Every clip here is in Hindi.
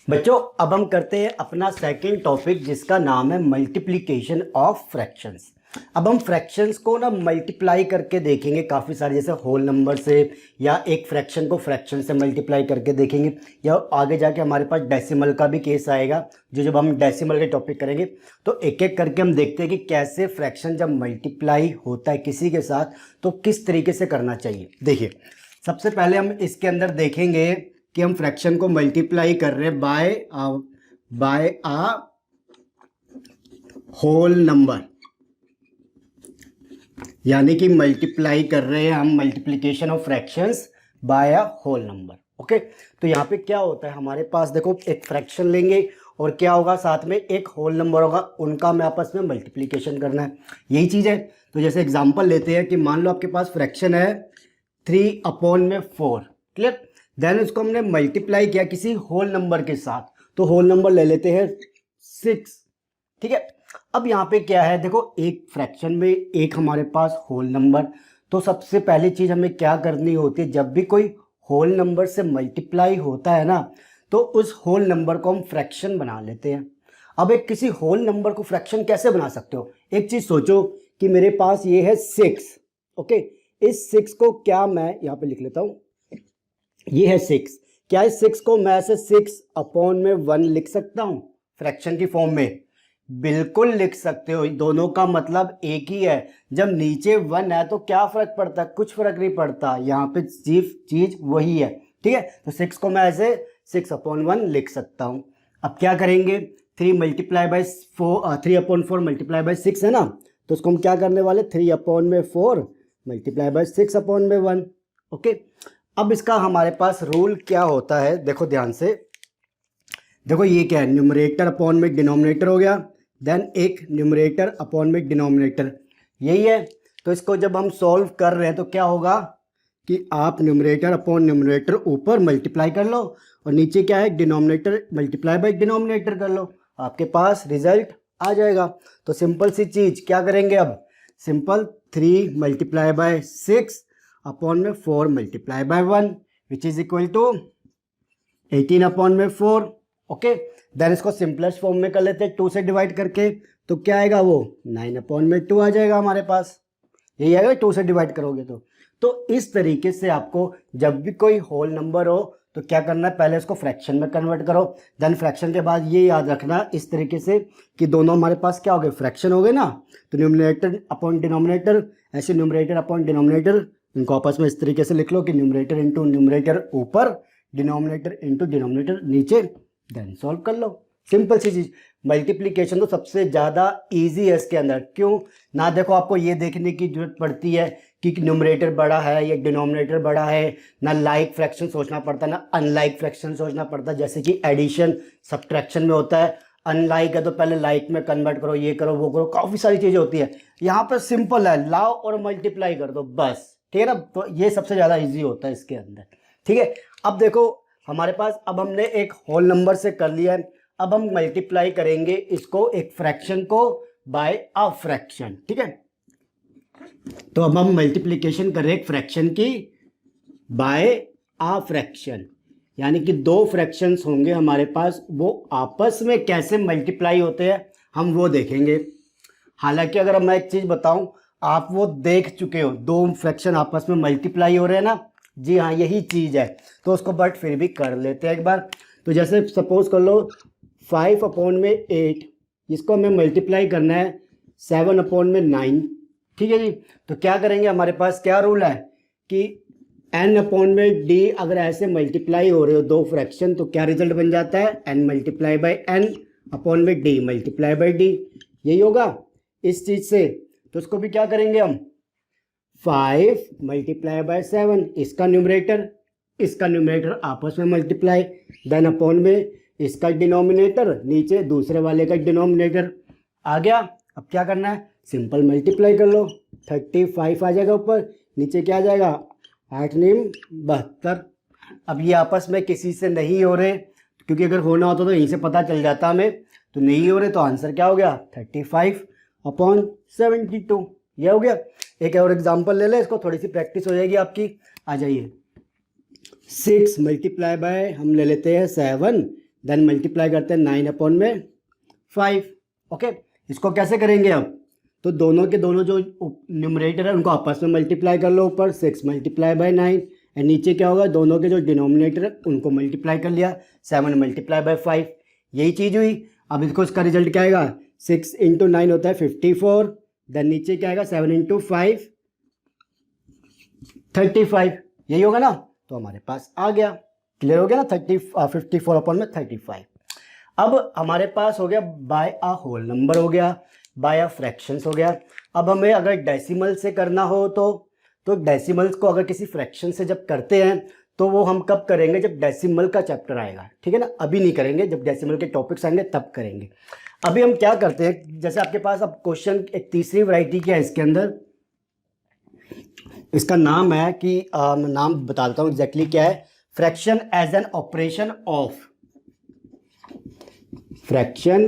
बच्चों अब हम करते हैं अपना सेकंड टॉपिक जिसका नाम है मल्टीप्लिकेशन ऑफ फ्रैक्शंस। अब हम फ्रैक्शंस को ना मल्टीप्लाई करके देखेंगे काफ़ी सारे, जैसे होल नंबर से या एक फ्रैक्शन को फ्रैक्शन से मल्टीप्लाई करके देखेंगे, या आगे जाके हमारे पास डेसिमल का भी केस आएगा। जो जब हम डेसिमल के टॉपिक करेंगे तो एक एक करके हम देखते हैं कि कैसे फ्रैक्शन जब मल्टीप्लाई होता है किसी के साथ तो किस तरीके से करना चाहिए। देखिए सबसे पहले हम इसके अंदर देखेंगे कि हम फ्रैक्शन को मल्टीप्लाई कर रहे हैं बाय आ होल नंबर, यानी कि मल्टीप्लाई कर रहे हैं हम multiplication of fractions by a whole number. Okay, तो यहाँ पे क्या होता है हमारे पास, देखो एक फ्रैक्शन लेंगे और क्या होगा साथ में एक होल नंबर होगा, उनका हमें आपस में मल्टीप्लिकेशन करना है, यही चीज़ है। तो जैसे एग्जांपल लेते हैं कि मान लो आपके पास फ्रैक्शन है 3/4, क्लियर। देन उसको हमने मल्टीप्लाई किया किसी होल नंबर के साथ, तो होल नंबर ले लेते हैं 6, ठीक है। अब यहाँ पे क्या है, देखो एक फ्रैक्शन में एक हमारे पास होल नंबर, तो सबसे पहली चीज हमें क्या करनी होती है, जब भी कोई होल नंबर से मल्टीप्लाई होता है ना तो उस होल नंबर को हम फ्रैक्शन बना लेते हैं। अब एक किसी होल नंबर को फ्रैक्शन कैसे बना सकते हो, एक चीज सोचो कि मेरे पास ये है 6, ओके। इस 6 को क्या मैं यहाँ पे लिख लेता हूँ, ये है 6, क्या इस 6 को मैं ऐसे 6/1 लिख सकता हूँ फ्रैक्शन की फॉर्म में? बिल्कुल लिख सकते हो, दोनों का मतलब एक ही है। जब नीचे 1 है तो क्या फर्क पड़ता है, कुछ फर्क नहीं पड़ता, यहाँ पे चीज वही है, ठीक है। तो 6 को मैं ऐसे 6/1 लिख सकता हूँ। अब क्या करेंगे, 3/4 मल्टीप्लाई बाई 6 है ना, तो उसको हम क्या करने वाले 3/4 मल्टीप्लाई बाई 6/1, ओके। अब इसका हमारे पास रूल क्या होता है, देखो ध्यान से, देखो ये क्या है, न्यूमरेटर अपॉन में डिनोमिनेटर हो गया, देन एक न्यूमरेटर अपॉन में डिनोमिनेटर, यही है। तो इसको जब हम सॉल्व कर रहे हैं तो क्या होगा कि आप न्यूमरेटर अपॉन न्यूमरेटर ऊपर मल्टीप्लाई कर लो और नीचे क्या है डिनोमिनेटर मल्टीप्लाई बाई डिनोमिनेटर कर लो, आपके पास रिजल्ट आ जाएगा। तो सिंपल सी चीज क्या करेंगे, अब सिंपल 3 मल्टीप्लाई बाय 6 अपॉन में 4 multiply by 1 which is equal to 18/4, okay. Then इसको सिंपलेस्ट फॉर्म में कर लेते हैं 2 से डिवाइड करके, तो क्या आएगा वो 9/2 आ जाएगा हमारे पास, यही आएगा 2 से डिवाइड करोगे तो इस तरीके से आपको जब भी कोई होल नंबर हो तो क्या करना है, पहले इसको फ्रैक्शन में कन्वर्ट करो, देन फ्रैक्शन के बाद ये याद रखना इस तरीके से कि दोनों हमारे पास क्या हो गए, फ्रैक्शन हो गए ना, तो न्यूमरेटर अपॉन डिनोमिनेटर, ऐसे न्यूमरेटर अपॉन डिनोमिनेटर इनको आपस में इस तरीके से लिख लो कि न्यूमरेटर इंटू न्यूमरेटर ऊपर, डिनोमिनेटर इंटू डिनोमिनेटर नीचे, देन सॉल्व कर लो। सिंपल सी चीज, मल्टीप्लिकेशन तो सबसे ज्यादा इजी है इसके अंदर, क्यों ना, देखो आपको ये देखने की जरूरत पड़ती है कि न्यूमरेटर बड़ा है या डिनोमिनेटर बड़ा है, ना लाइक फ्रैक्शन सोचना पड़ता है ना अनलाइक फ्रैक्शन सोचना पड़ता है, जैसे कि एडिशन सब्ट्रैक्शन में होता है, अनलाइक है तो पहले लाइक में कन्वर्ट करो, ये करो वो करो, काफी सारी चीजें होती है। यहाँ पर सिंपल है, लाओ और मल्टीप्लाई कर दो बस, ठीक है ना। तो ये सबसे ज्यादा इजी होता है इसके अंदर, ठीक है। अब देखो हमारे पास, अब हमने एक होल नंबर से कर लिया है, अब हम मल्टीप्लाई करेंगे इसको एक फ्रैक्शन को बाय अ फ्रैक्शन, ठीक है। तो अब हम मल्टीप्लिकेशन कर रहे हैं एक फ्रैक्शन की बाय अ फ्रैक्शन, यानी कि दो फ्रैक्शंस होंगे हमारे पास, वो आपस में कैसे मल्टीप्लाई होते हैं हम वो देखेंगे। हालांकि अगर मैं एक चीज बताऊं, आप वो देख चुके हो, दो फ्रैक्शन आपस में मल्टीप्लाई हो रहे हैं ना, जी हाँ यही चीज है, तो उसको बट फिर भी कर लेते हैं एक बार। तो जैसे सपोज कर लो 5/8, इसको हमें मल्टीप्लाई करना है 7/9, ठीक है जी। तो क्या करेंगे, हमारे पास क्या रूल है कि n/d अगर ऐसे मल्टीप्लाई हो रहे हो दो फ्रैक्शन तो क्या रिजल्ट बन जाता है, n multiply by n upon में d मल्टीप्लाई बाई d, यही होगा इस चीज से। तो उसको भी क्या करेंगे हम 5 मल्टीप्लाई बाय 7, इसका न्यूमरेटर आपस में मल्टीप्लाई, देन अपॉन में इसका डिनोमिनेटर नीचे दूसरे वाले का डिनोमिनेटर आ गया। अब क्या करना है, सिंपल मल्टीप्लाई कर लो, 35 आ जाएगा ऊपर, नीचे क्या आ जाएगा 8 9 72। अब ये आपस में किसी से नहीं हो रहे, क्योंकि अगर होना होता तो यहीं से पता चल जाता हमें, तो नहीं हो रहे, तो आंसर क्या हो गया 35/72, ये हो गया। एक और एग्जांपल ले ले, इसको थोड़ी सी प्रैक्टिस हो जाएगी आपकी। आ जाइए 6 मल्टीप्लाई बाय हम ले लेते हैं 7, देन मल्टीप्लाई करते हैं 9/5। ओके, इसको कैसे करेंगे अब, तो दोनों के दोनों जो न्यूमरेटर है उनको आपस में मल्टीप्लाई कर लो, ऊपर 6 × 9 एंड नीचे क्या होगा, दोनों के जो डिनोमिनेटर है उनको मल्टीप्लाई कर लिया, 7 × 5। यही चीज़ हुई। अब इसको इसका रिजल्ट क्या आएगा, 6 × 9 होता है 54, देन नीचे क्या आएगा 7 × 5 35, यही होगा ना। तो हमारे पास आ गया, क्लियर हो गया ना, 54/35। अब हमारे पास हो गया बाय अ होल नंबर, हो गया बाय अ फ्रैक्शंस, हो गया। अब हमें अगर डेसिमल से करना हो तो डेसिमल्स को अगर किसी फ्रैक्शन से जब करते हैं तो वो हम कब करेंगे, जब डेसिमल का चैप्टर आएगा, ठीक है ना। अभी नहीं करेंगे, जब डेसिमल के टॉपिक्स आएंगे तब करेंगे। अभी हम क्या करते हैं, जैसे आपके पास अब क्वेश्चन एक तीसरी वैरायटी क्या है इसके अंदर, इसका नाम है कि मैं नाम बता देता हूँ एग्जैक्टली क्या है, fraction as an operation of, fraction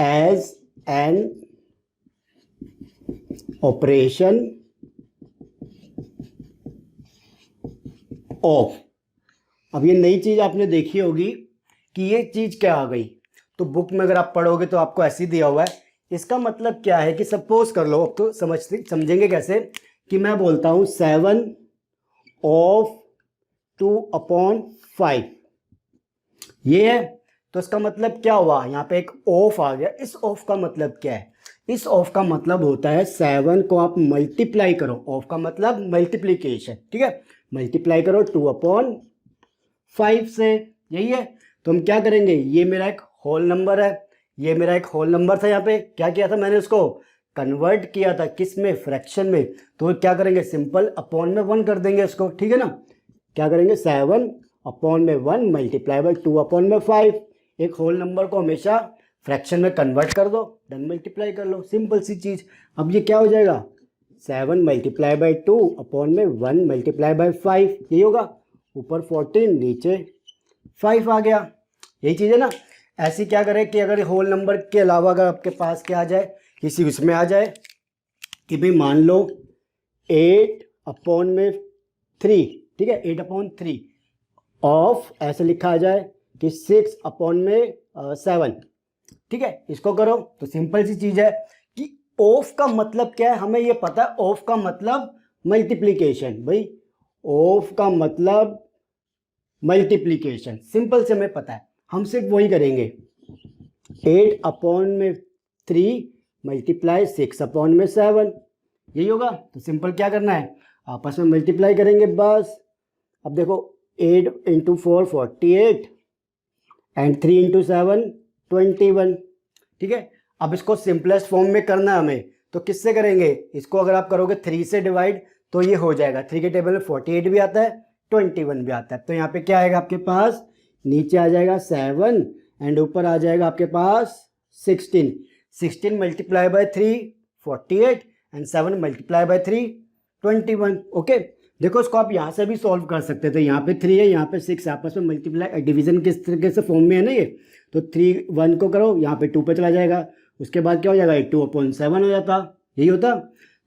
as an operation of. अब ये नई चीज आपने देखी होगी कि ये चीज क्या आ गई, तो बुक में अगर आप पढ़ोगे तो आपको ऐसे ही दिया हुआ है। इसका मतलब क्या है कि सपोज कर लो, अब तो समझेंगे कैसे, कि मैं बोलता हूं 7/2/5 ये है, तो इसका मतलब क्या हुआ, यहाँ पे एक ऑफ आ गया। इस ऑफ का मतलब क्या है, इस ऑफ का मतलब होता है 7 को आप मल्टीप्लाई करो, ऑफ का मतलब मल्टीप्लीकेशन, ठीक है, मल्टीप्लाई करो 2/5 से, यही है। तो हम क्या करेंगे, ये मेरा एक होल नंबर है, ये मेरा एक होल नंबर था, यहाँ पे क्या किया था मैंने, उसको कन्वर्ट किया था किस में, फ्रैक्शन में। तो क्या करेंगे, सिंपल अपॉन में 1 कर देंगे इसको, ठीक है ना। क्या करेंगे, 7/1 मल्टीप्लाई बाय 2/5। एक होल नंबर को हमेशा फ्रैक्शन में कन्वर्ट कर दो, देन मल्टीप्लाई कर लो, सिंपल सी चीज। अब ये क्या हो जाएगा, 7 × 2/1 मल्टीप्लाई बाय 5, यही होगा, ऊपर 14 नीचे 5 आ गया, यही चीज़ है ना। ऐसी क्या करें कि अगर होल नंबर के अलावा अगर आपके पास क्या आ जाए, किसी उसमें आ जाए कि भाई मान लो 8/3, ठीक है, 8/3 ऑफ ऐसे लिखा आ जाए कि 6/7, ठीक है। इसको करो तो सिंपल सी चीज़ है कि ऑफ का मतलब क्या है, हमें ये पता है, ऑफ का मतलब मल्टीप्लीकेशन, भाई ऑफ का मतलब मल्टीप्लीकेशन, सिंपल से हमें पता है, हम सिर्फ वही करेंगे, 8/3 मल्टीप्लाई 6/7, यही होगा। तो सिंपल क्या करना है, आपस में मल्टीप्लाई करेंगे बस। अब देखो 8 × 4 48 एंड 3 × 7 21, ठीक है। अब इसको सिंपलेस्ट फॉर्म में करना है हमें, तो किससे करेंगे, इसको अगर आप करोगे 3 से डिवाइड तो ये हो जाएगा, 3 के टेबल में 48 भी आता है 21 भी आता है। तो यहाँ पे क्या आएगा आपके पास, नीचे आ जाएगा 7 एंड ऊपर आ जाएगा आपके पास 16 multiply by 3 48 and 7 multiply by 3 21। Okay, देखो इसको आप यहाँ से भी सॉल्व कर सकते थे, यहाँ पे 3 है, यहाँ पे 6, आपस में मल्टीप्लाई डिवीजन किस तरीके से फॉर्म में है ना ये, तो 3 1 को करो, यहाँ पे 2 पे चला जाएगा, उसके बाद क्या हो जाएगा 2/7 हो जाता, यही होता।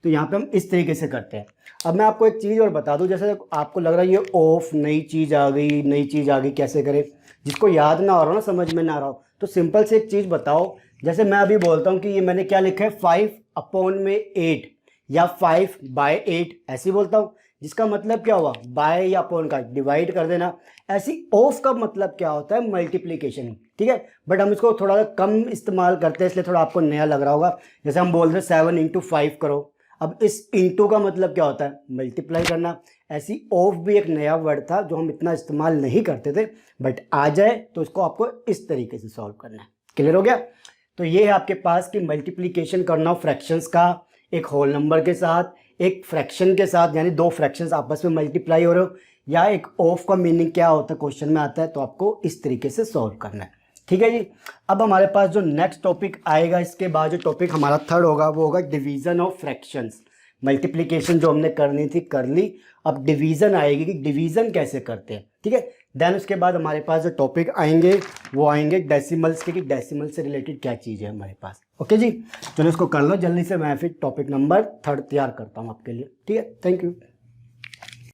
तो यहाँ पे हम इस तरीके से करते हैं। अब मैं आपको एक चीज़ और बता दूं, जैसे आपको लग रहा है ये ऑफ नई चीज़ आ गई, कैसे करें, जिसको याद ना हो रहा ना, समझ में ना आ रहा हो, तो सिंपल से एक चीज़ बताओ। जैसे मैं अभी बोलता हूँ कि ये मैंने क्या लिखा है 5/8 या 5/8 ऐसे बोलता हूँ, जिसका मतलब क्या हुआ, बाय या अपॉन का डिवाइड कर देना। ऐसी ऑफ का मतलब क्या होता है, मल्टीप्लीकेशन, ठीक है। बट हम इसको थोड़ा कम इस्तेमाल करते हैं, इसलिए थोड़ा आपको नया लग रहा होगा। जैसे हम बोल रहे हैं 7 × 5 करो, अब इस इंटू का मतलब क्या होता है, मल्टीप्लाई करना। ऐसी ऑफ भी एक नया वर्ड था जो हम इतना इस्तेमाल नहीं करते थे, बट आ जाए तो इसको आपको इस तरीके से सॉल्व करना है। क्लियर हो गया। तो ये है आपके पास कि मल्टीप्लीकेशन करना फ्रैक्शंस का, एक होल नंबर के साथ, एक फ्रैक्शन के साथ, यानी दो फ्रैक्शंस आपस में मल्टीप्लाई हो रहे हो, या एक ऑफ का मीनिंग क्या होता है क्वेश्चन में आता है, तो आपको इस तरीके से सॉल्व करना है। ठीक है जी। अब हमारे पास जो नेक्स्ट टॉपिक आएगा, इसके बाद जो टॉपिक हमारा थर्ड होगा वो होगा डिवीजन ऑफ फ्रैक्शंस। मल्टीप्लिकेशन जो हमने करनी थी कर ली, अब डिवीजन आएगी कि डिवीजन कैसे करते हैं। ठीक है, देन उसके बाद हमारे पास जो टॉपिक आएंगे वो आएंगे डेसिमल्स के, कि डेसिमल से रिलेटेड क्या चीज़ है हमारे पास। ओके जी, चलो इसको कर लो जल्दी से, मैं फिर टॉपिक नंबर 3 तैयार करता हूँ आपके लिए। ठीक है, थैंक यू।